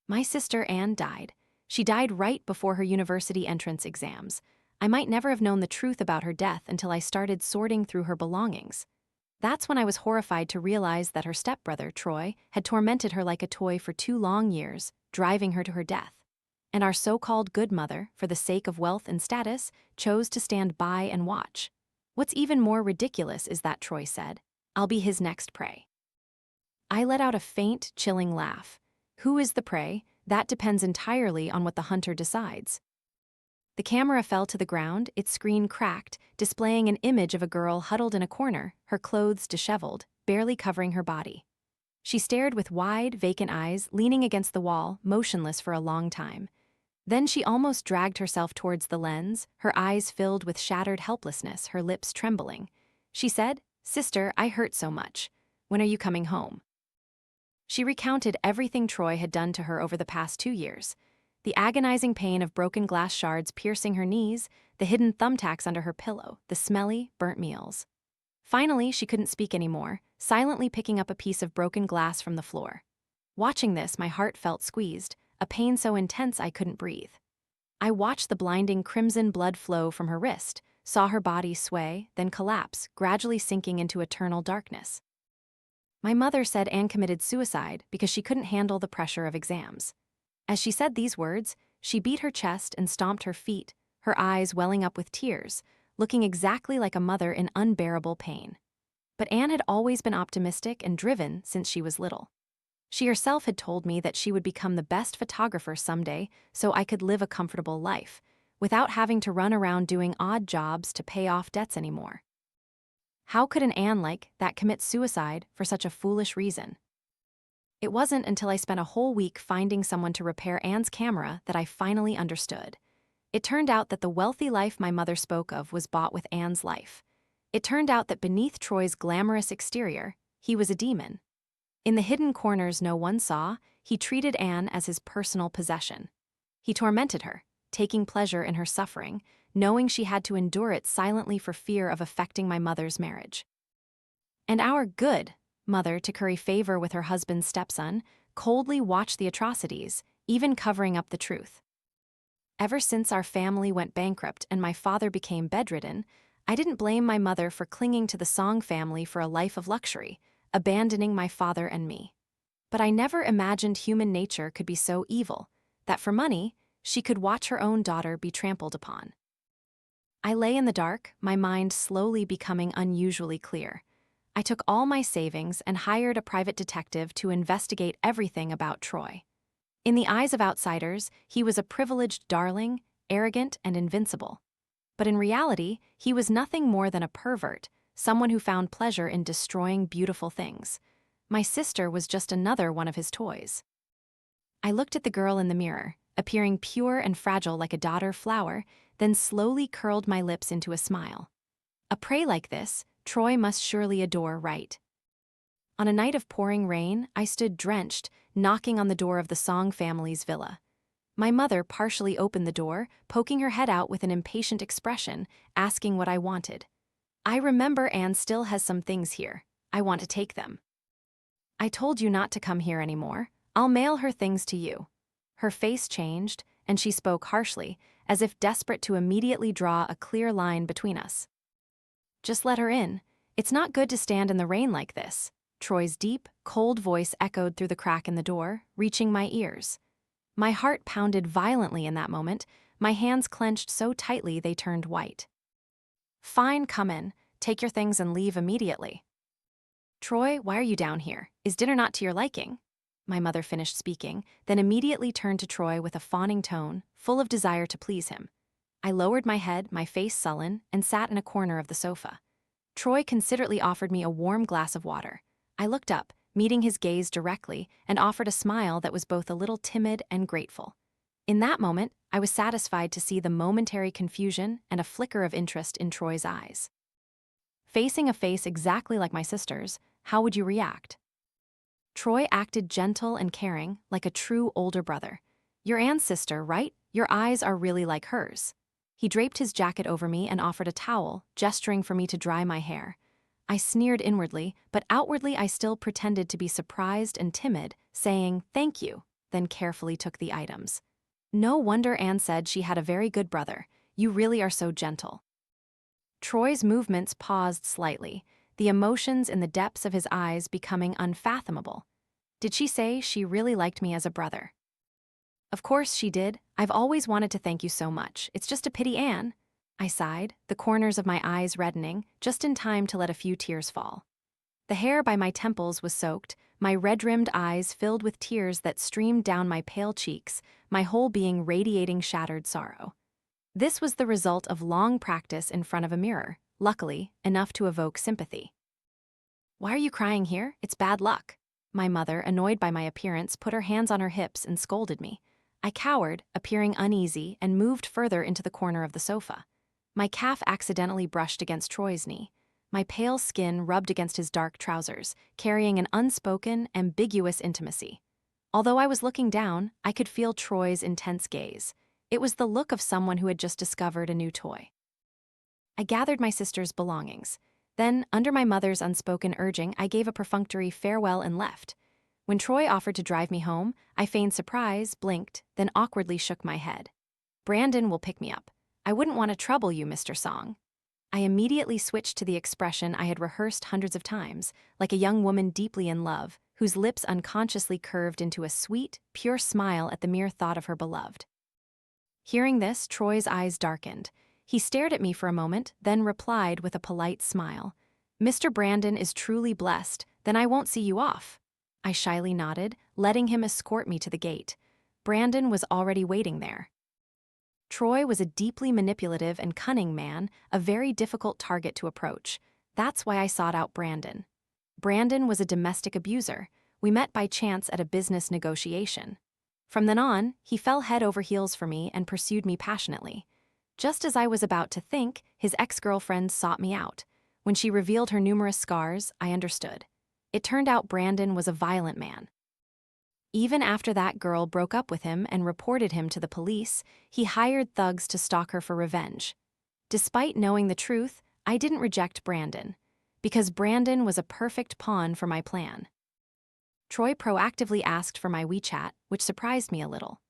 My sister Anne died. She died right before her university entrance exams. I might never have known the truth about her death until I started sorting through her belongings. That's when I was horrified to realize that her stepbrother, Troy, had tormented her like a toy for 2 long years, driving her to her death. And our so-called good mother, for the sake of wealth and status, chose to stand by and watch. What's even more ridiculous is that Troy said, "I'll be his next prey." I let out a faint, chilling laugh. Who is the prey? That depends entirely on what the hunter decides. The camera fell to the ground, its screen cracked, displaying an image of a girl huddled in a corner, her clothes disheveled, barely covering her body. She stared with wide, vacant eyes, leaning against the wall, motionless for a long time. Then she almost dragged herself towards the lens, her eyes filled with shattered helplessness, her lips trembling. She said, "Sister, I hurt so much. When are you coming home?" She recounted everything Troy had done to her over the past 2 years. The agonizing pain of broken glass shards piercing her knees, the hidden thumbtacks under her pillow, the smelly, burnt meals. Finally, she couldn't speak anymore, silently picking up a piece of broken glass from the floor. Watching this, my heart felt squeezed, a pain so intense I couldn't breathe. I watched the blinding crimson blood flow from her wrist, saw her body sway, then collapse, gradually sinking into eternal darkness. My mother said Anne committed suicide because she couldn't handle the pressure of exams. As she said these words, she beat her chest and stomped her feet, her eyes welling up with tears, looking exactly like a mother in unbearable pain. But Anne had always been optimistic and driven since she was little. She herself had told me that she would become the best photographer someday so I could live a comfortable life, without having to run around doing odd jobs to pay off debts anymore. How could an Anne like that commit suicide for such a foolish reason? It wasn't until I spent a whole week finding someone to repair Anne's camera that I finally understood. It turned out that the wealthy life my mother spoke of was bought with Anne's life. It turned out that beneath Troy's glamorous exterior, he was a demon. In the hidden corners no one saw, he treated Anne as his personal possession. He tormented her, taking pleasure in her suffering, knowing she had to endure it silently for fear of affecting my mother's marriage. And our good mother, to curry favor with her husband's stepson, coldly watched the atrocities, even covering up the truth. Ever since our family went bankrupt and my father became bedridden, I didn't blame my mother for clinging to the Song family for a life of luxury, abandoning my father and me. But I never imagined human nature could be so evil, that for money, she could watch her own daughter be trampled upon. I lay in the dark, my mind slowly becoming unusually clear. I took all my savings and hired a private detective to investigate everything about Troy. In the eyes of outsiders, he was a privileged darling, arrogant and invincible. But in reality, he was nothing more than a pervert, someone who found pleasure in destroying beautiful things. My sister was just another one of his toys. I looked at the girl in the mirror, appearing pure and fragile like a dodder flower, then slowly curled my lips into a smile. A prey like this, Troy must surely adore, right? On a night of pouring rain, I stood drenched, knocking on the door of the Song family's villa. My mother partially opened the door, poking her head out with an impatient expression, asking what I wanted. "I remember Anne still has some things here. I want to take them." "I told you not to come here anymore. I'll mail her things to you." Her face changed, and she spoke harshly, as if desperate to immediately draw a clear line between us. "Just let her in. It's not good to stand in the rain like this." Troy's deep, cold voice echoed through the crack in the door, reaching my ears. My heart pounded violently in that moment, my hands clenched so tightly they turned white. "Fine, come in. Take your things and leave immediately." "Troy, why are you down here? Is dinner not to your liking?" My mother finished speaking, then immediately turned to Troy with a fawning tone, full of desire to please him. I lowered my head, my face sullen, and sat in a corner of the sofa. Troy considerately offered me a warm glass of water. I looked up, meeting his gaze directly, and offered a smile that was both a little timid and grateful. In that moment, I was satisfied to see the momentary confusion and a flicker of interest in Troy's eyes. Facing a face exactly like my sister's, how would you react? Troy acted gentle and caring, like a true older brother. "Your Anne's sister, right? Your eyes are really like hers." He draped his jacket over me and offered a towel, gesturing for me to dry my hair. I sneered inwardly, but outwardly I still pretended to be surprised and timid, saying, "Thank you." Then then carefully took the items. No wonder Anne said she had a very good brother. You really are so gentle. Troy's movements paused slightly, the emotions in the depths of his eyes becoming unfathomable. Did she say she really liked me as a brother? Of course she did. I've always wanted to thank you so much. It's just a pity, Anne. I sighed, the corners of my eyes reddening, just in time to let a few tears fall. The hair by my temples was soaked, my red-rimmed eyes filled with tears that streamed down my pale cheeks, my whole being radiating shattered sorrow. This was the result of long practice in front of a mirror, luckily, enough to evoke sympathy. Why are you crying here? It's bad luck. My mother, annoyed by my appearance, put her hands on her hips and scolded me. I cowered, appearing uneasy, and moved further into the corner of the sofa. My calf accidentally brushed against Troy's knee. My pale skin rubbed against his dark trousers, carrying an unspoken, ambiguous intimacy. Although I was looking down, I could feel Troy's intense gaze. It was the look of someone who had just discovered a new toy. I gathered my sister's belongings. Then, under my mother's unspoken urging, I gave a perfunctory farewell and left. When Troy offered to drive me home, I feigned surprise, blinked, then awkwardly shook my head. Brandon will pick me up. I wouldn't want to trouble you, Mr. Song. I immediately switched to the expression I had rehearsed hundreds of times, like a young woman deeply in love, whose lips unconsciously curved into a sweet, pure smile at the mere thought of her beloved. Hearing this, Troy's eyes darkened. He stared at me for a moment, then replied with a polite smile. Mr. Brandon is truly blessed, then I won't see you off. I shyly nodded, letting him escort me to the gate. Brandon was already waiting there. Troy was a deeply manipulative and cunning man, a very difficult target to approach. That's why I sought out Brandon. Brandon was a domestic abuser. We met by chance at a business negotiation. From then on, he fell head over heels for me and pursued me passionately. Just as I was about to think, his ex-girlfriend sought me out. When she revealed her numerous scars, I understood. It turned out Brandon was a violent man. Even after that girl broke up with him and reported him to the police, he hired thugs to stalk her for revenge. Despite knowing the truth, I didn't reject Brandon, because Brandon was a perfect pawn for my plan. Troy proactively asked for my WeChat, which surprised me a little.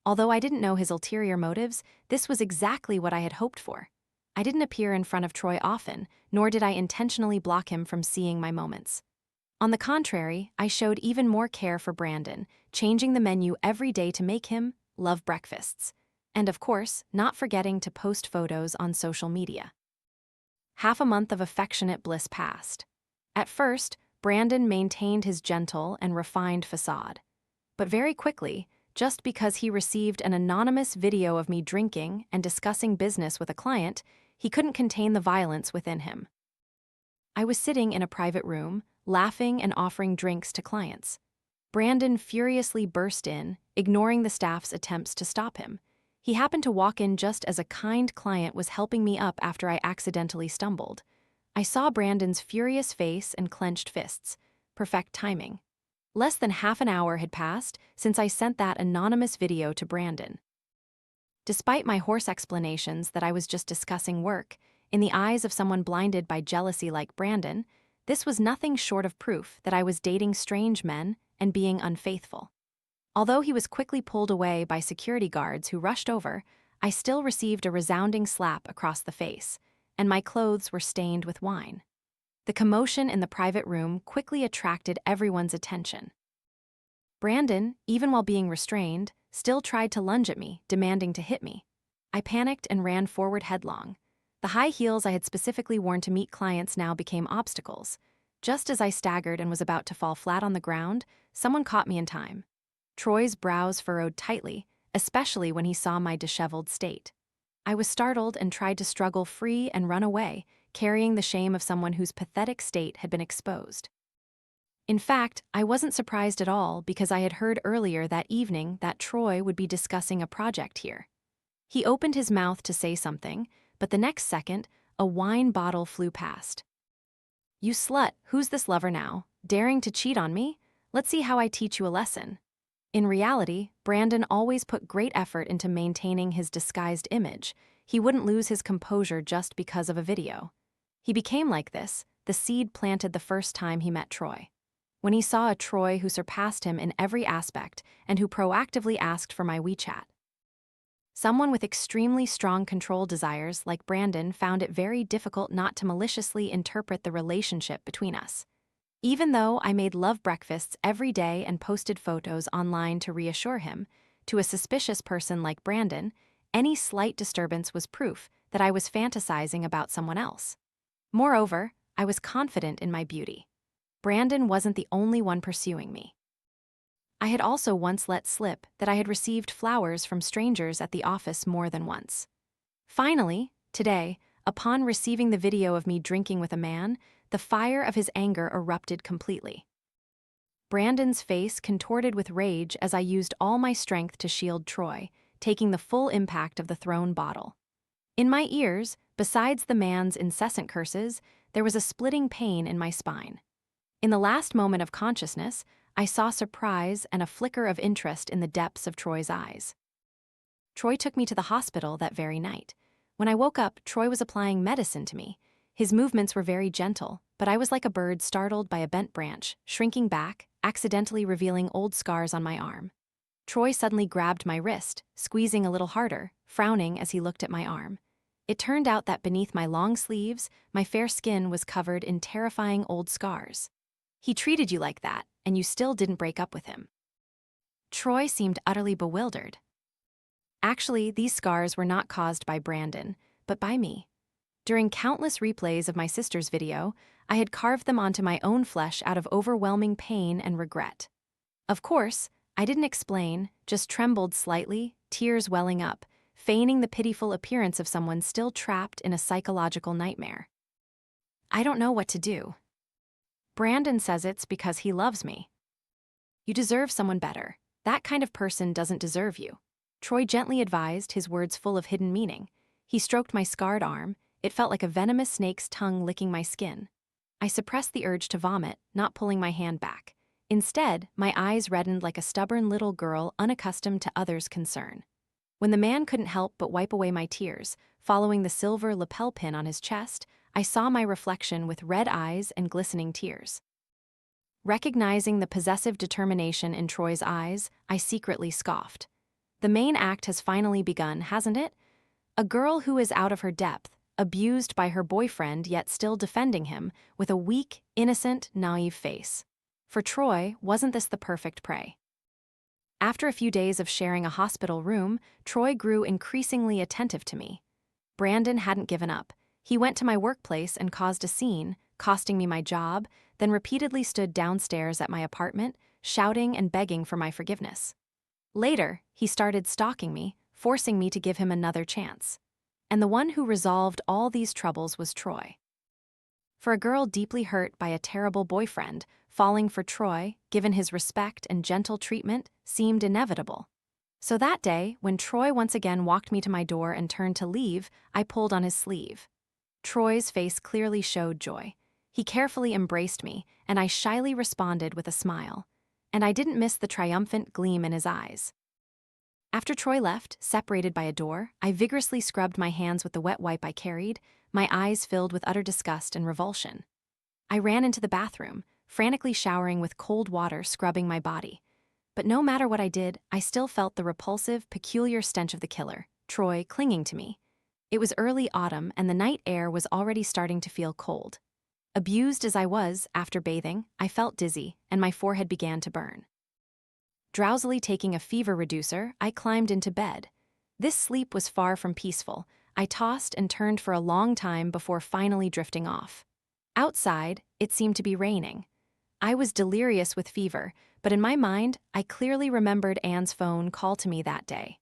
Although I didn't know his ulterior motives, this was exactly what I had hoped for. I didn't appear in front of Troy often, nor did I intentionally block him from seeing my moments. On the contrary, I showed even more care for Brandon, changing the menu every day to make him love breakfasts. And of course, not forgetting to post photos on social media. Half a month of affectionate bliss passed. At first, Brandon maintained his gentle and refined facade. But very quickly, just because he received an anonymous video of me drinking and discussing business with a client, he couldn't contain the violence within him. I was sitting in a private room, laughing and offering drinks to clients. Brandon furiously burst in, ignoring the staff's attempts to stop him. He happened to walk in just as a kind client was helping me up after I accidentally stumbled. I saw Brandon's furious face and clenched fists. Perfect timing. Less than half an hour had passed since I sent that anonymous video to Brandon. Despite my hoarse explanations that I was just discussing work, in the eyes of someone blinded by jealousy like Brandon, this was nothing short of proof that I was dating strange men and being unfaithful. Although he was quickly pulled away by security guards who rushed over, I still received a resounding slap across the face, and my clothes were stained with wine. The commotion in the private room quickly attracted everyone's attention. Brandon, even while being restrained, still tried to lunge at me, demanding to hit me. I panicked and ran forward headlong. The high heels I had specifically worn to meet clients now became obstacles. Just as I staggered and was about to fall flat on the ground, someone caught me in time. Troy's brows furrowed tightly, especially when he saw my disheveled state. I was startled and tried to struggle free and run away, carrying the shame of someone whose pathetic state had been exposed. In fact, I wasn't surprised at all because I had heard earlier that evening that Troy would be discussing a project here. He opened his mouth to say something, but the next second, a wine bottle flew past. "You slut, who's this lover now? Daring to cheat on me? Let's see how I teach you a lesson." In reality, Brandon always put great effort into maintaining his disguised image. He wouldn't lose his composure just because of a video. He became like this, the seed planted the first time he met Troy. when he saw a Troy who surpassed him in every aspect and who proactively asked for my WeChat. Someone with extremely strong control desires like Brandon found it very difficult not to maliciously interpret the relationship between us. Even though I made love breakfasts every day and posted photos online to reassure him, to a suspicious person like Brandon, any slight disturbance was proof that I was fantasizing about someone else. Moreover, I was confident in my beauty. Brandon wasn't the only one pursuing me. I had also once let slip that I had received flowers from strangers at the office more than once. Finally, today, upon receiving the video of me drinking with a man, the fire of his anger erupted completely. Brandon's face contorted with rage as I used all my strength to shield Troy, taking the full impact of the thrown bottle. In my ears, besides the man's incessant curses, there was a splitting pain in my spine. In the last moment of consciousness, I saw surprise and a flicker of interest in the depths of Troy's eyes. Troy took me to the hospital that very night. When I woke up, Troy was applying medicine to me. His movements were very gentle, but I was like a bird startled by a bent branch, shrinking back, accidentally revealing old scars on my arm. Troy suddenly grabbed my wrist, squeezing a little harder, frowning as he looked at my arm. It turned out that beneath my long sleeves, my fair skin was covered in terrifying old scars. He treated you like that, and you still didn't break up with him. Troy seemed utterly bewildered. Actually, these scars were not caused by Brandon, but by me. During countless replays of my sister's video, I had carved them onto my own flesh out of overwhelming pain and regret. Of course, I didn't explain, just trembled slightly, tears welling up, feigning the pitiful appearance of someone still trapped in a psychological nightmare. I don't know what to do. Brandon says it's because he loves me. You deserve someone better. That kind of person doesn't deserve you. Troy gently advised, his words full of hidden meaning. He stroked my scarred arm. It felt like a venomous snake's tongue licking my skin. I suppressed the urge to vomit, not pulling my hand back. Instead, my eyes reddened like a stubborn little girl unaccustomed to others' concern. When the man couldn't help but wipe away my tears, following the silver lapel pin on his chest, I saw my reflection with red eyes and glistening tears. Recognizing the possessive determination in Troy's eyes, I secretly scoffed. The main act has finally begun, hasn't it? A girl who is out of her depth, abused by her boyfriend yet still defending him, with a weak, innocent, naive face. For Troy, wasn't this the perfect prey? After a few days of sharing a hospital room, Troy grew increasingly attentive to me. Brandon hadn't given up. He went to my workplace and caused a scene, costing me my job, then repeatedly stood downstairs at my apartment, shouting and begging for my forgiveness. Later, he started stalking me, forcing me to give him another chance. And the one who resolved all these troubles was Troy. For a girl deeply hurt by a terrible boyfriend, falling for Troy, given his respect and gentle treatment, seemed inevitable. So that day, when Troy once again walked me to my door and turned to leave, I pulled on his sleeve. Troy's face clearly showed joy. He carefully embraced me, and I shyly responded with a smile. And I didn't miss the triumphant gleam in his eyes. After Troy left, separated by a door, I vigorously scrubbed my hands with the wet wipe I carried, my eyes filled with utter disgust and revulsion. I ran into the bathroom, frantically showering with cold water scrubbing my body. But no matter what I did, I still felt the repulsive, peculiar stench of the killer, Troy, clinging to me. It was early autumn, and the night air was already starting to feel cold. Abused as I was, after bathing, I felt dizzy, and my forehead began to burn. Drowsily taking a fever reducer, I climbed into bed. This sleep was far from peaceful. I tossed and turned for a long time before finally drifting off. Outside, it seemed to be raining. I was delirious with fever, but in my mind, I clearly remembered Anne's phone call to me that day.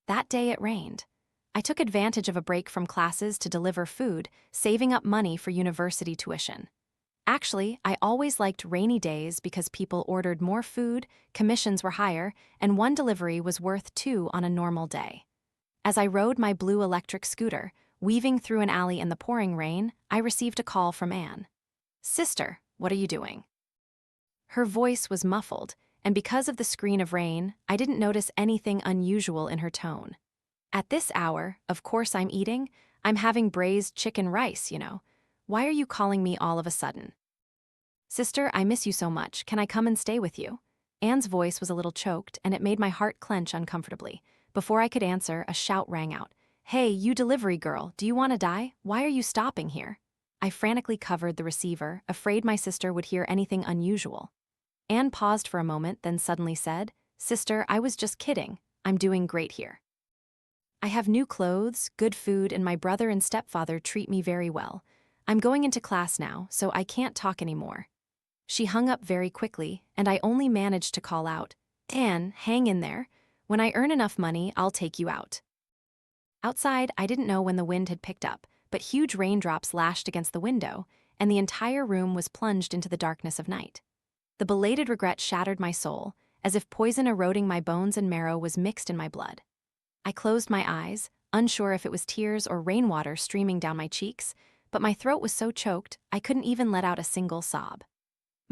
That day it rained. I took advantage of a break from classes to deliver food, saving up money for university tuition. Actually, I always liked rainy days because people ordered more food, commissions were higher, and one delivery was worth two on a normal day. As I rode my blue electric scooter, weaving through an alley in the pouring rain, I received a call from Anne. "Sister, what are you doing?" Her voice was muffled, and because of the screen of rain, I didn't notice anything unusual in her tone. "At this hour, of course I'm eating. I'm having braised chicken rice, you know. Why are you calling me all of a sudden?" Sister, I miss you so much. Can I come and stay with you? Anne's voice was a little choked, and it made my heart clench uncomfortably. Before I could answer, a shout rang out. Hey, you delivery girl, do you want to die? Why are you stopping here? I frantically covered the receiver, afraid my sister would hear anything unusual. Anne paused for a moment, then suddenly said, Sister, I was just kidding. I'm doing great here. I have new clothes, good food, and my brother and stepfather treat me very well. I'm going into class now, so I can't talk anymore. She hung up very quickly, and I only managed to call out, Anne, hang in there. When I earn enough money, I'll take you out. Outside, I didn't know when the wind had picked up, but huge raindrops lashed against the window, and the entire room was plunged into the darkness of night. The belated regret shattered my soul, as if poison eroding my bones and marrow was mixed in my blood. I closed my eyes, unsure if it was tears or rainwater streaming down my cheeks, but my throat was so choked I couldn't even let out a single sob.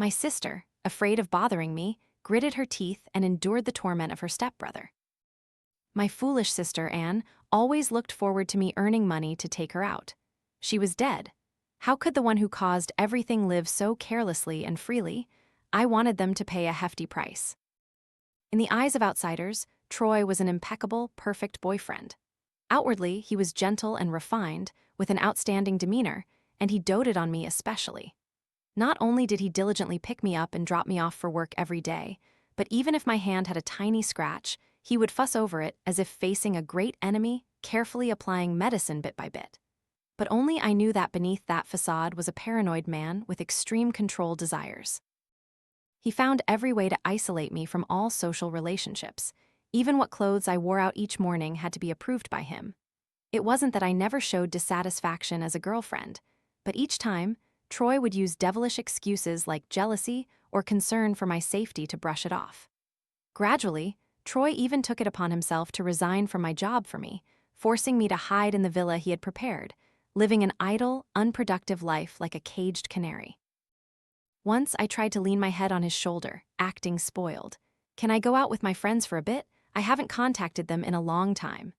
My sister, afraid of bothering me, gritted her teeth and endured the torment of her stepbrother. My foolish sister, Anne, always looked forward to me earning money to take her out. She was dead. How could the one who caused everything live so carelessly and freely? I wanted them to pay a hefty price. In the eyes of outsiders, Troy was an impeccable, perfect boyfriend. Outwardly, he was gentle and refined, with an outstanding demeanor, and he doted on me especially. Not only did he diligently pick me up and drop me off for work every day, but even if my hand had a tiny scratch, he would fuss over it as if facing a great enemy, carefully applying medicine bit by bit. But only I knew that beneath that facade was a paranoid man with extreme control desires. He found every way to isolate me from all social relationships. Even what clothes I wore out each morning had to be approved by him. It wasn't that I never showed dissatisfaction as a girlfriend, but each time, Troy would use devilish excuses like jealousy or concern for my safety to brush it off. Gradually, Troy even took it upon himself to resign from my job for me, forcing me to hide in the villa he had prepared, living an idle, unproductive life like a caged canary. Once I tried to lean my head on his shoulder, acting spoiled. Can I go out with my friends for a bit? I haven't contacted them in a long time.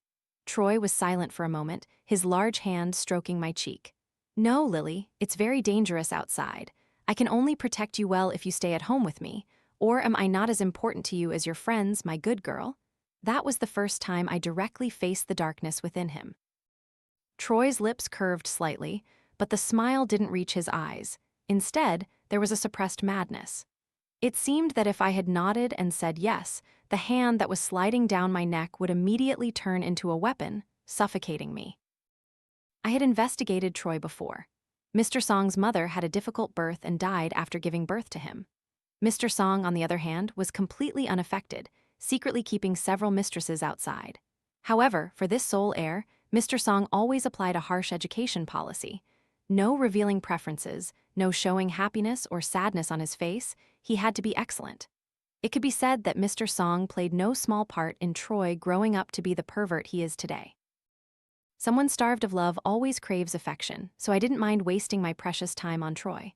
Troy was silent for a moment, his large hand stroking my cheek. No, Lily, it's very dangerous outside. I can only protect you well if you stay at home with me. Or am I not as important to you as your friends, my good girl? That was the first time I directly faced the darkness within him. Troy's lips curved slightly, but the smile didn't reach his eyes. Instead, there was a suppressed madness. It seemed that if I had nodded and said yes, the hand that was sliding down my neck would immediately turn into a weapon, suffocating me. I had investigated Troy before. Mr. Song's mother had a difficult birth and died after giving birth to him. Mr. Song, on the other hand, was completely unaffected, secretly keeping several mistresses outside. However, for this sole heir, Mr. Song always applied a harsh education policy. No revealing preferences, no showing happiness or sadness on his face, he had to be excellent. It could be said that Mr. Song played no small part in Troy growing up to be the pervert he is today. Someone starved of love always craves affection, so I didn't mind wasting my precious time on Troy.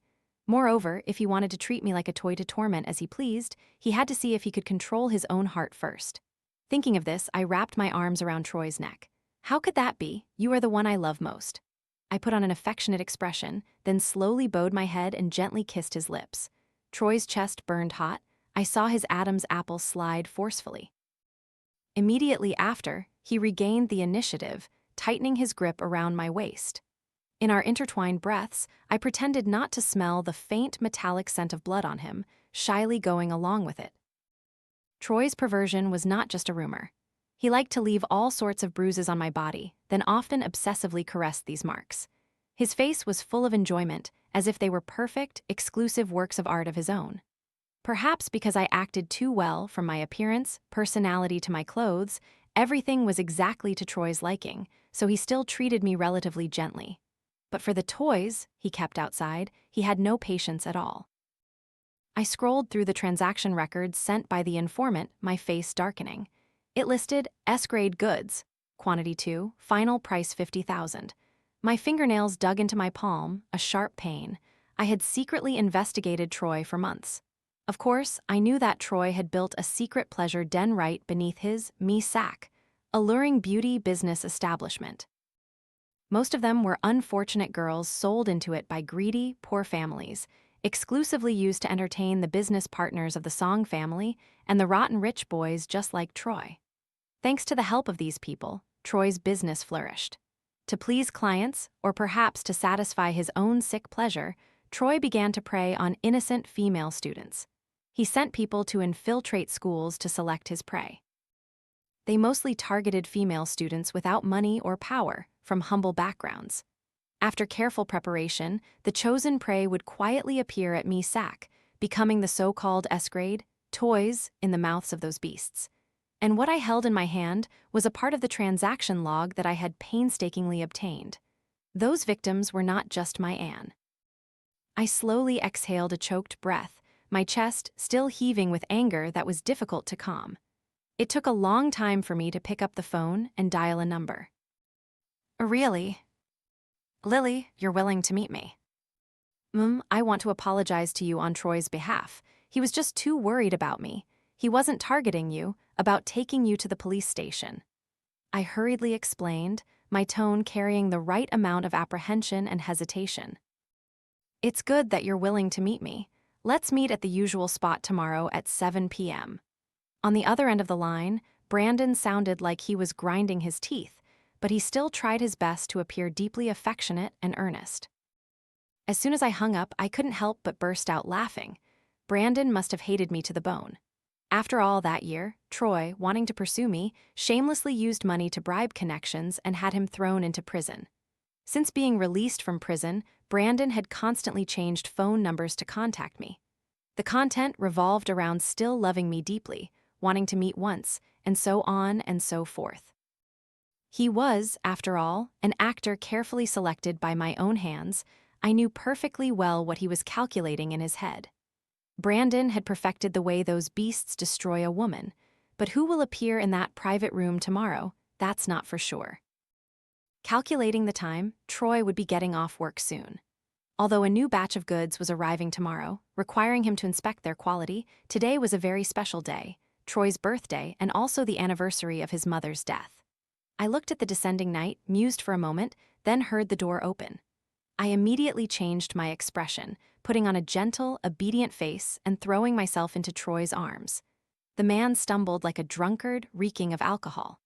Moreover, if he wanted to treat me like a toy to torment as he pleased, he had to see if he could control his own heart first. Thinking of this, I wrapped my arms around Troy's neck. How could that be? You are the one I love most. I put on an affectionate expression, then slowly bowed my head and gently kissed his lips. Troy's chest burned hot. I saw his Adam's apple slide forcefully. Immediately after, he regained the initiative, tightening his grip around my waist. In our intertwined breaths, I pretended not to smell the faint metallic scent of blood on him, shyly going along with it. Troy's perversion was not just a rumor. He liked to leave all sorts of bruises on my body, then often obsessively caressed these marks. His face was full of enjoyment, as if they were perfect, exclusive works of art of his own. Perhaps because I acted too well, from my appearance, personality to my clothes, everything was exactly to Troy's liking, so he still treated me relatively gently. But for the toys he kept outside, he had no patience at all. I scrolled through the transaction records sent by the informant, my face darkening. It listed S-grade goods, quantity 2, final price $50,000. My fingernails dug into my palm, a sharp pain. I had secretly investigated Troy for months. Of course, I knew that Troy had built a secret pleasure den right beneath his sack, alluring beauty business establishment. Most of them were unfortunate girls sold into it by greedy, poor families, exclusively used to entertain the business partners of the Song family and the rotten rich boys just like Troy. Thanks to the help of these people, Troy's business flourished. To please clients, or perhaps to satisfy his own sick pleasure, Troy began to prey on innocent female students. He sent people to infiltrate schools to select his prey. They mostly targeted female students without money or power, from humble backgrounds. After careful preparation, the chosen prey would quietly appear at me-sac, becoming the so-called S-grade toys in the mouths of those beasts. And what I held in my hand was a part of the transaction log that I had painstakingly obtained. Those victims were not just my Anne. I slowly exhaled a choked breath, my chest still heaving with anger that was difficult to calm. It took a long time for me to pick up the phone and dial a number. Really? Lily, you're willing to meet me? I want to apologize to you on Troy's behalf. He was just too worried about me. He wasn't targeting you, about taking you to the police station. I hurriedly explained, my tone carrying the right amount of apprehension and hesitation. It's good that you're willing to meet me. Let's meet at the usual spot tomorrow at 7 p.m. On the other end of the line, Brandon sounded like he was grinding his teeth, but he still tried his best to appear deeply affectionate and earnest. As soon as I hung up, I couldn't help but burst out laughing. Brandon must have hated me to the bone. After all, that year, Troy, wanting to pursue me, shamelessly used money to bribe connections and had him thrown into prison. Since being released from prison, Brandon had constantly changed phone numbers to contact me. The content revolved around still loving me deeply, wanting to meet once, and so on and so forth. He was, after all, an actor carefully selected by my own hands. I knew perfectly well what he was calculating in his head. Brandon had perfected the way those beasts destroy a woman, but who will appear in that private room tomorrow, that's not for sure. Calculating the time, Troy would be getting off work soon. Although a new batch of goods was arriving tomorrow, requiring him to inspect their quality, today was a very special day, Troy's birthday and also the anniversary of his mother's death. I looked at the descending night, mused for a moment, then heard the door open. I immediately changed my expression, putting on a gentle, obedient face and throwing myself into Troy's arms. The man stumbled like a drunkard, reeking of alcohol.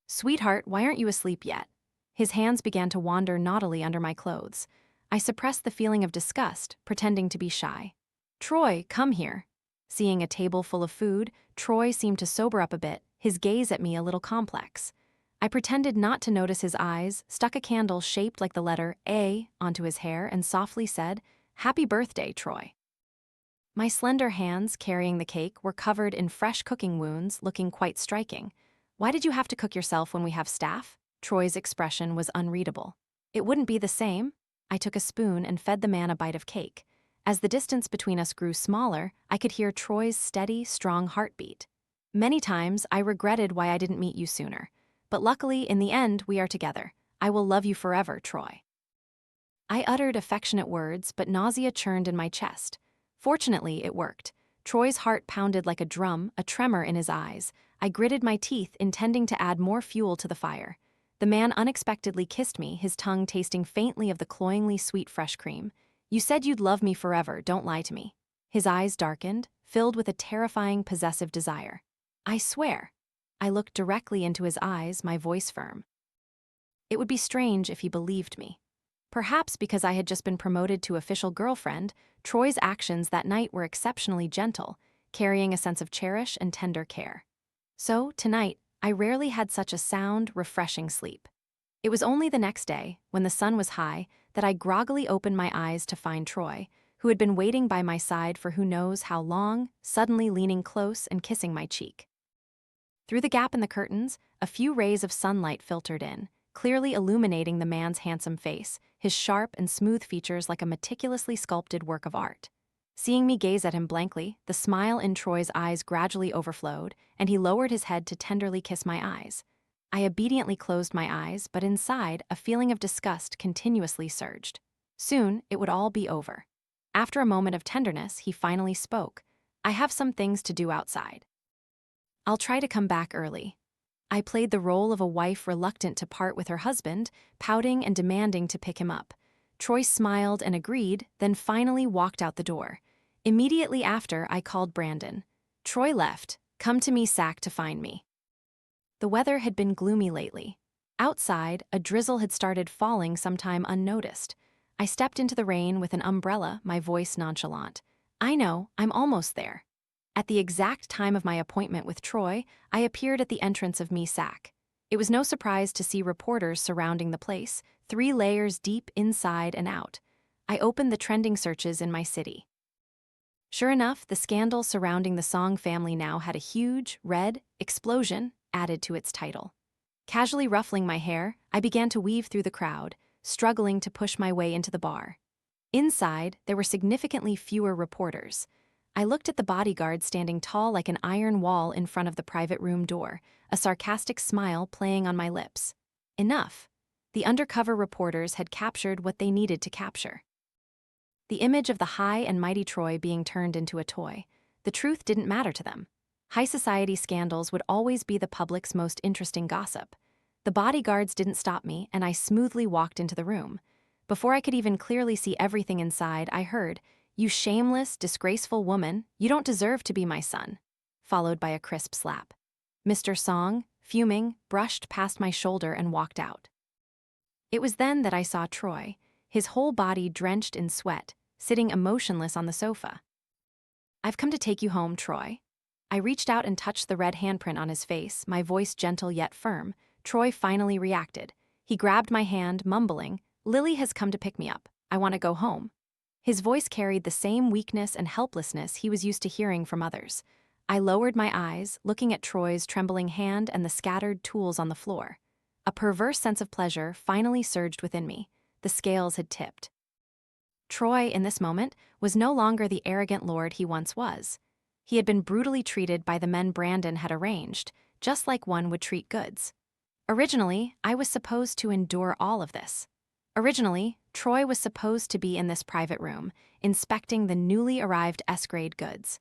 "Sweetheart, why aren't you asleep yet?" His hands began to wander naughtily under my clothes. I suppressed the feeling of disgust, pretending to be shy. "Troy, come here." Seeing a table full of food, Troy seemed to sober up a bit, his gaze at me a little complex. I pretended not to notice his eyes, stuck a candle shaped like the letter A onto his hair, and softly said, "Happy birthday, Troy." My slender hands carrying the cake were covered in fresh cooking wounds, looking quite striking. "Why did you have to cook yourself when we have staff?" Troy's expression was unreadable. "It wouldn't be the same." I took a spoon and fed the man a bite of cake. As the distance between us grew smaller, I could hear Troy's steady, strong heartbeat. "Many times I regretted why I didn't meet you sooner. But luckily, in the end, we are together. I will love you forever, Troy." I uttered affectionate words, but nausea churned in my chest. Fortunately, it worked. Troy's heart pounded like a drum, a tremor in his eyes. I gritted my teeth, intending to add more fuel to the fire. The man unexpectedly kissed me, his tongue tasting faintly of the cloyingly sweet fresh cream. "You said you'd love me forever, don't lie to me." His eyes darkened, filled with a terrifying, possessive desire. "I swear." I looked directly into his eyes, my voice firm. It would be strange if he believed me. Perhaps because I had just been promoted to official girlfriend, Troy's actions that night were exceptionally gentle, carrying a sense of cherish and tender care. So, tonight, I rarely had such a sound, refreshing sleep. It was only the next day, when the sun was high, that I groggily opened my eyes to find Troy, who had been waiting by my side for who knows how long, suddenly leaning close and kissing my cheek. Through the gap in the curtains, a few rays of sunlight filtered in, clearly illuminating the man's handsome face, his sharp and smooth features like a meticulously sculpted work of art. Seeing me gaze at him blankly, the smile in Troy's eyes gradually overflowed, and he lowered his head to tenderly kiss my eyes. I obediently closed my eyes, but inside, a feeling of disgust continuously surged. Soon, it would all be over. After a moment of tenderness, he finally spoke. "I have some things to do outside. I'll try to come back early." I played the role of a wife reluctant to part with her husband, pouting and demanding to pick him up. Troy smiled and agreed, then finally walked out the door. Immediately after, I called Brandon. Troy left. Come to me, Sack, to find me. The weather had been gloomy lately. Outside, a drizzle had started falling sometime unnoticed. I stepped into the rain with an umbrella, my voice nonchalant. I know, I'm almost there. At the exact time of my appointment with Troy, I appeared at the entrance of me, Sack. It was no surprise to see reporters surrounding the place, 3 layers deep inside and out. I opened the trending searches in my city. Sure enough, the scandal surrounding the Song family now had a huge, red, explosion added to its title. Casually ruffling my hair, I began to weave through the crowd, struggling to push my way into the bar. Inside, there were significantly fewer reporters. I looked at the bodyguard standing tall like an iron wall in front of the private room door, a sarcastic smile playing on my lips. Enough. The undercover reporters had captured what they needed to capture. The image of the high and mighty Troy being turned into a toy. The truth didn't matter to them. High society scandals would always be the public's most interesting gossip. The bodyguards didn't stop me, and I smoothly walked into the room. Before I could even clearly see everything inside, I heard, "You shameless, disgraceful woman, you don't deserve to be my son," followed by a crisp slap. Mr. Song, fuming, brushed past my shoulder and walked out. It was then that I saw Troy, his whole body drenched in sweat, sitting emotionless on the sofa. "I've come to take you home, Troy." I reached out and touched the red handprint on his face, my voice gentle yet firm. Troy finally reacted. He grabbed my hand, mumbling, "Lily has come to pick me up. I want to go home." His voice carried the same weakness and helplessness he was used to hearing from others. I lowered my eyes, looking at Troy's trembling hand and the scattered tools on the floor. A perverse sense of pleasure finally surged within me. The scales had tipped. Troy, in this moment, was no longer the arrogant lord he once was. He had been brutally treated by the men Brandon had arranged, just like one would treat goods. Originally, I was supposed to endure all of this. Originally, Troy was supposed to be in this private room, inspecting the newly arrived S-grade goods.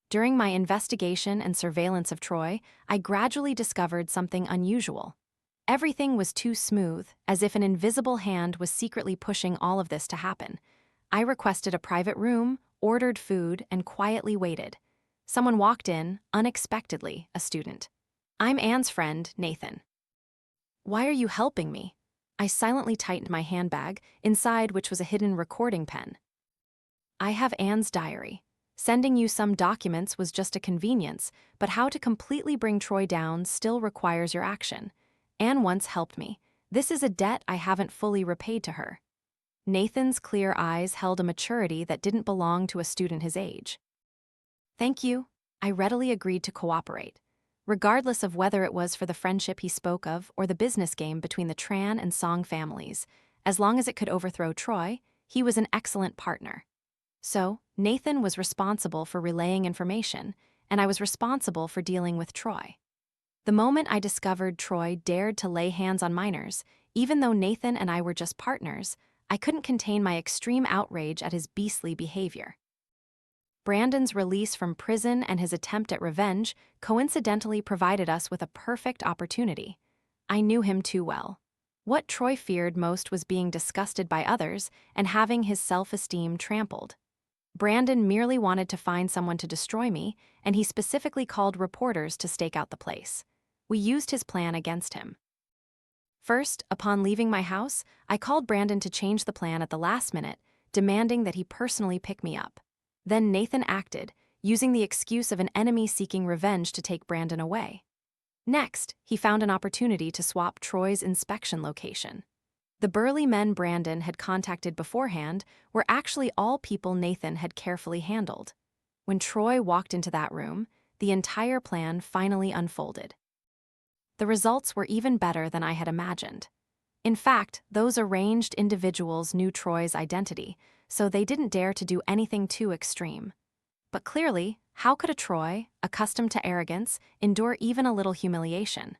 During my investigation and surveillance of Troy, I gradually discovered something unusual. Everything was too smooth, as if an invisible hand was secretly pushing all of this to happen. I requested a private room, ordered food, and quietly waited. Someone walked in, unexpectedly, a student. "I'm Anne's friend, Nathan." "Why are you helping me?" I silently tightened my handbag, inside which was a hidden recording pen. "I have Anne's diary. Sending you some documents was just a convenience, but how to completely bring Troy down still requires your action. Anne once helped me. This is a debt I haven't fully repaid to her." Nathan's clear eyes held a maturity that didn't belong to a student his age. "Thank you." I readily agreed to cooperate. Regardless of whether it was for the friendship he spoke of or the business game between the Tran and Song families, as long as it could overthrow Troy, he was an excellent partner. So, Nathan was responsible for relaying information, and I was responsible for dealing with Troy. The moment I discovered Troy dared to lay hands on minors, even though Nathan and I were just partners, I couldn't contain my extreme outrage at his beastly behavior. Brandon's release from prison and his attempt at revenge coincidentally provided us with a perfect opportunity. I knew him too well. What Troy feared most was being disgusted by others and having his self-esteem trampled. Brandon merely wanted to find someone to destroy me, and he specifically called reporters to stake out the place. We used his plan against him. First, upon leaving my house, I called Brandon to change the plan at the last minute, demanding that he personally pick me up. Then Nathan acted, using the excuse of an enemy seeking revenge to take Brandon away. Next, he found an opportunity to swap Troy's inspection location. The burly men Brandon had contacted beforehand were actually all people Nathan had carefully handled. When Troy walked into that room, the entire plan finally unfolded. The results were even better than I had imagined. In fact, those arranged individuals knew Troy's identity, so they didn't dare to do anything too extreme. But clearly, how could a Troy, accustomed to arrogance, endure even a little humiliation?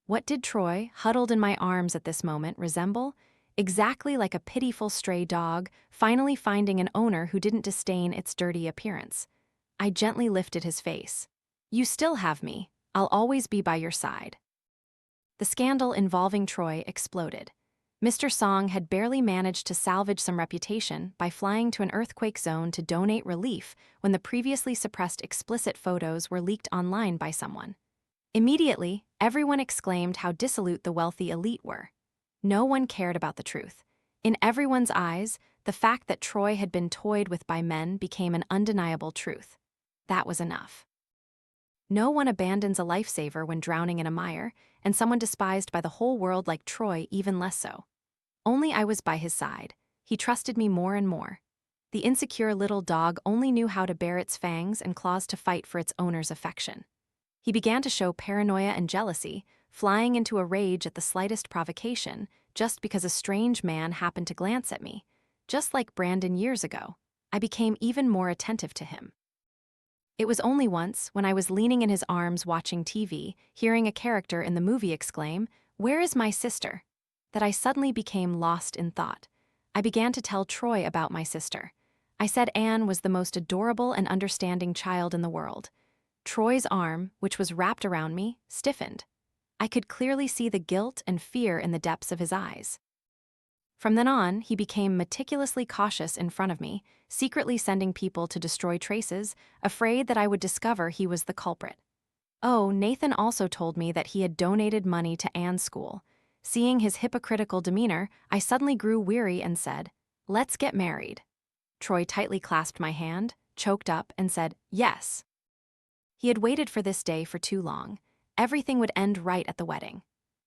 What did Troy, huddled in my arms at this moment, resemble? Exactly like a pitiful stray dog, finally finding an owner who didn't disdain its dirty appearance. I gently lifted his face. "You still have me. I'll always be by your side." The scandal involving Troy exploded. Mr. Song had barely managed to salvage some reputation by flying to an earthquake zone to donate relief when the previously suppressed explicit photos were leaked online by someone. Immediately, everyone exclaimed how dissolute the wealthy elite were. No one cared about the truth. In everyone's eyes, the fact that Troy had been toyed with by men became an undeniable truth. That was enough. No one abandons a lifesaver when drowning in a mire, and someone despised by the whole world like Troy even less so. Only I was by his side. He trusted me more and more. The insecure little dog only knew how to bare its fangs and claws to fight for its owner's affection. He began to show paranoia and jealousy, flying into a rage at the slightest provocation, just because a strange man happened to glance at me. Just like Brandon years ago, I became even more attentive to him. It was only once, when I was leaning in his arms watching TV, hearing a character in the movie exclaim, "Where is my sister?" that I suddenly became lost in thought. I began to tell Troy about my sister. I said Anne was the most adorable and understanding child in the world. Troy's arm, which was wrapped around me, stiffened. I could clearly see the guilt and fear in the depths of his eyes. From then on, he became meticulously cautious in front of me, secretly sending people to destroy traces, afraid that I would discover he was the culprit. Oh, Nathan also told me that he had donated money to Anne's school. Seeing his hypocritical demeanor, I suddenly grew weary and said, "Let's get married." Troy tightly clasped my hand, choked up, and said, "Yes." He had waited for this day for too long. Everything would end right at the wedding.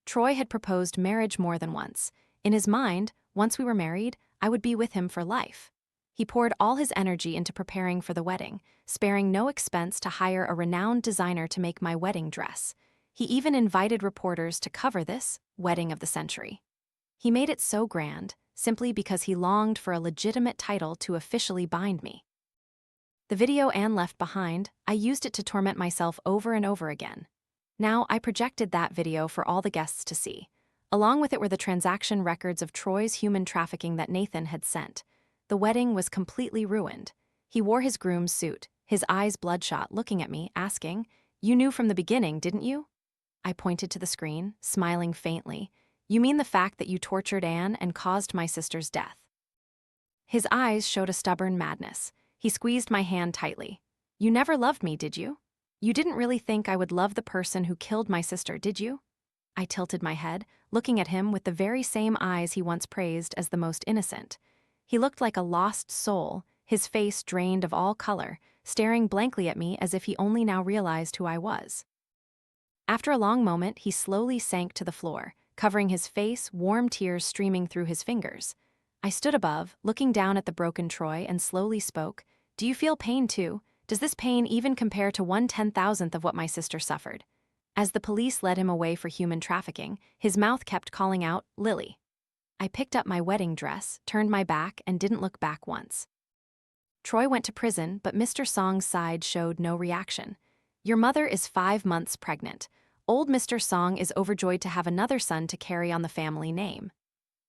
Troy had proposed marriage more than once. In his mind, once we were married, I would be with him for life. He poured all his energy into preparing for the wedding, sparing no expense to hire a renowned designer to make my wedding dress. He even invited reporters to cover this wedding of the century. He made it so grand, simply because he longed for a legitimate title to officially bind me. The video Anne left behind, I used it to torment myself over and over again. Now I projected that video for all the guests to see. Along with it were the transaction records of Troy's human trafficking that Nathan had sent. The wedding was completely ruined. He wore his groom's suit, his eyes bloodshot, looking at me, asking, "You knew from the beginning, didn't you?" I pointed to the screen, smiling faintly. "You mean the fact that you tortured Anne and caused my sister's death?" His eyes showed a stubborn madness. He squeezed my hand tightly. "You never loved me, did you? You didn't really think I would love the person who killed my sister, did you?" I tilted my head, looking at him with the very same eyes he once praised as the most innocent. He looked like a lost soul, his face drained of all color, staring blankly at me as if he only now realized who I was. After a long moment, he slowly sank to the floor, covering his face, warm tears streaming through his fingers. I stood above, looking down at the broken Troy, and slowly spoke, "Do you feel pain too? Does this pain even compare to 1/10,000th of what my sister suffered?" As the police led him away for human trafficking, his mouth kept calling out, "Lily." I picked up my wedding dress, turned my back, and didn't look back once. Troy went to prison, but Mr. Song's side showed no reaction. "Your mother is 5 months pregnant. Old Mr. Song is overjoyed to have another son to carry on the family name."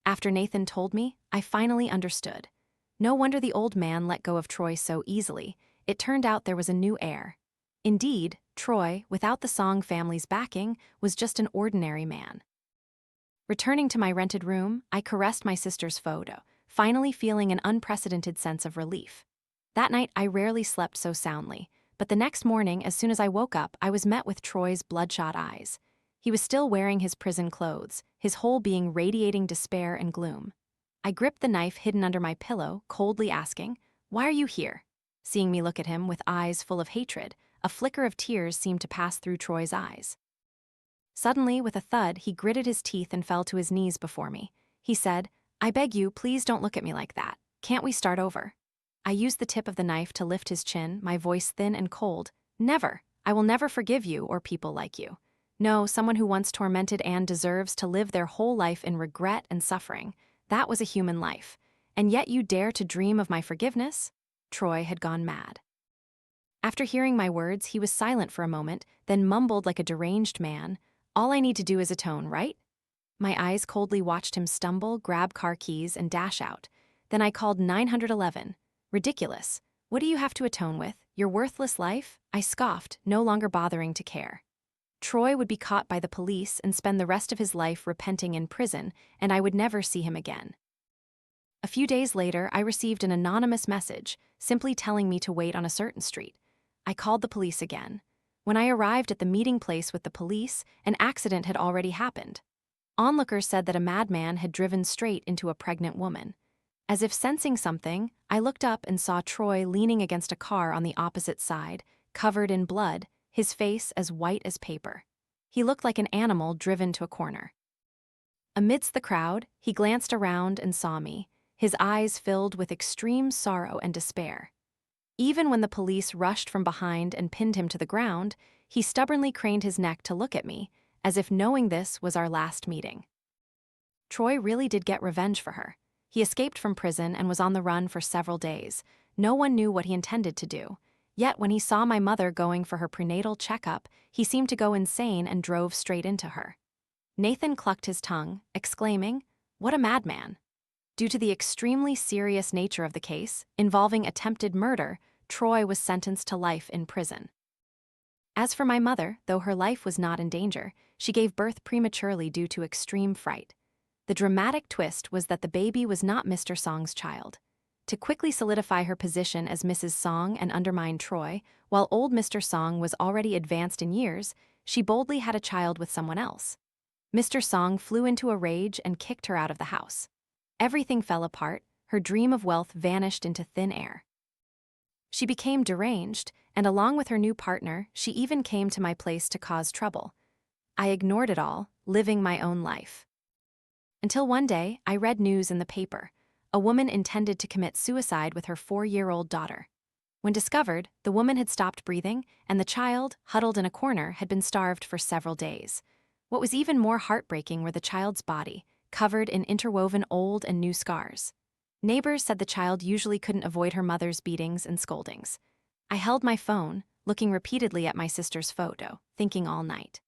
After Nathan told me, I finally understood. No wonder the old man let go of Troy so easily. It turned out there was a new heir. Indeed, Troy, without the Song family's backing, was just an ordinary man. Returning to my rented room, I caressed my sister's photo, finally feeling an unprecedented sense of relief. That night, I rarely slept so soundly, but the next morning, as soon as I woke up, I was met with Troy's bloodshot eyes. He was still wearing his prison clothes, his whole being radiating despair and gloom. I gripped the knife hidden under my pillow, coldly asking, "Why are you here?" Seeing me look at him with eyes full of hatred, a flicker of tears seemed to pass through Troy's eyes. Suddenly, with a thud, he gritted his teeth and fell to his knees before me. He said, "I beg you, please don't look at me like that. Can't we start over?" I used the tip of the knife to lift his chin, my voice thin and cold. "Never. I will never forgive you or people like you. No, someone who once tormented Anne deserves to live their whole life in regret and suffering. That was a human life. And yet you dare to dream of my forgiveness?" Troy had gone mad. After hearing my words, he was silent for a moment, then mumbled like a deranged man, "All I need to do is atone, right?" My eyes coldly watched him stumble, grab car keys, and dash out. Then I called 911. "Ridiculous. What do you have to atone with? Your worthless life?" I scoffed, no longer bothering to care. Troy would be caught by the police and spend the rest of his life repenting in prison, and I would never see him again. A few days later, I received an anonymous message, simply telling me to wait on a certain street. I called the police again. When I arrived at the meeting place with the police, an accident had already happened. Onlookers said that a madman had driven straight into a pregnant woman. As if sensing something, I looked up and saw Troy leaning against a car on the opposite side, covered in blood, his face as white as paper. He looked like an animal driven to a corner. Amidst the crowd, he glanced around and saw me, his eyes filled with extreme sorrow and despair. Even when the police rushed from behind and pinned him to the ground, he stubbornly craned his neck to look at me, as if knowing this was our last meeting. Troy really did get revenge for her. He escaped from prison and was on the run for several days. No one knew what he intended to do. Yet when he saw my mother going for her prenatal checkup, he seemed to go insane and drove straight into her. Nathan clucked his tongue, exclaiming, "What a madman!" Due to the extremely serious nature of the case, involving attempted murder, Troy was sentenced to life in prison. As for my mother, though her life was not in danger, she gave birth prematurely due to extreme fright. The dramatic twist was that the baby was not Mr. Song's child. To quickly solidify her position as Mrs. Song and undermine Troy, while old Mr. Song was already advanced in years, she boldly had a child with someone else. Mr. Song flew into a rage and kicked her out of the house. Everything fell apart, her dream of wealth vanished into thin air. She became deranged, and along with her new partner, she even came to my place to cause trouble. I ignored it all, living my own life. Until one day, I read news in the paper. A woman intended to commit suicide with her 4-year-old daughter. When discovered, the woman had stopped breathing, and the child, huddled in a corner, had been starved for several days. What was even more heartbreaking were the child's body, covered in interwoven old and new scars. Neighbors said the child usually couldn't avoid her mother's beatings and scoldings. I held my phone, looking repeatedly at my sister's photo, thinking all night.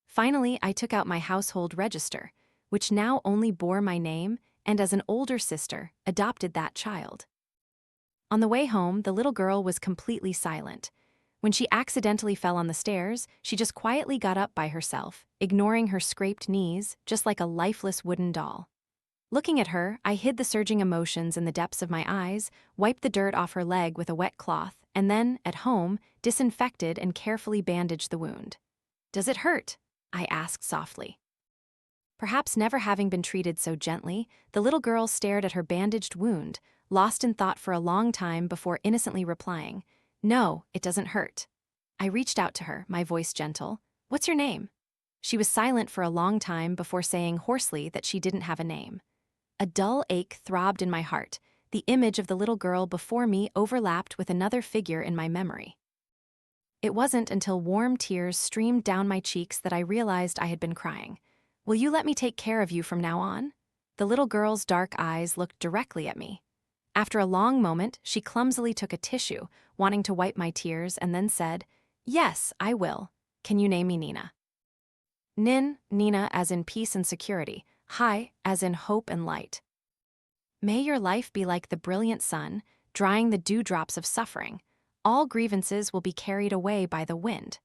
Finally, I took out my household register, which now only bore my name, and as an older sister, adopted that child. On the way home, the little girl was completely silent. When she accidentally fell on the stairs, she just quietly got up by herself, ignoring her scraped knees, just like a lifeless wooden doll. Looking at her, I hid the surging emotions in the depths of my eyes, wiped the dirt off her leg with a wet cloth, and then, at home, disinfected and carefully bandaged the wound. "Does it hurt?" I asked softly. Perhaps never having been treated so gently, the little girl stared at her bandaged wound, lost in thought for a long time before innocently replying, "No, it doesn't hurt." I reached out to her, my voice gentle. "What's your name?" She was silent for a long time before saying hoarsely that she didn't have a name. A dull ache throbbed in my heart. The image of the little girl before me overlapped with another figure in my memory. It wasn't until warm tears streamed down my cheeks that I realized I had been crying. "Will you let me take care of you from now on?" The little girl's dark eyes looked directly at me. After a long moment, she clumsily took a tissue, wanting to wipe my tears, and then said, "Yes, I will. Can you name me Nina?" Nina as in peace and security, Hi as in hope and light. May your life be like the brilliant sun, drying the dewdrops of suffering. All grievances will be carried away by the wind.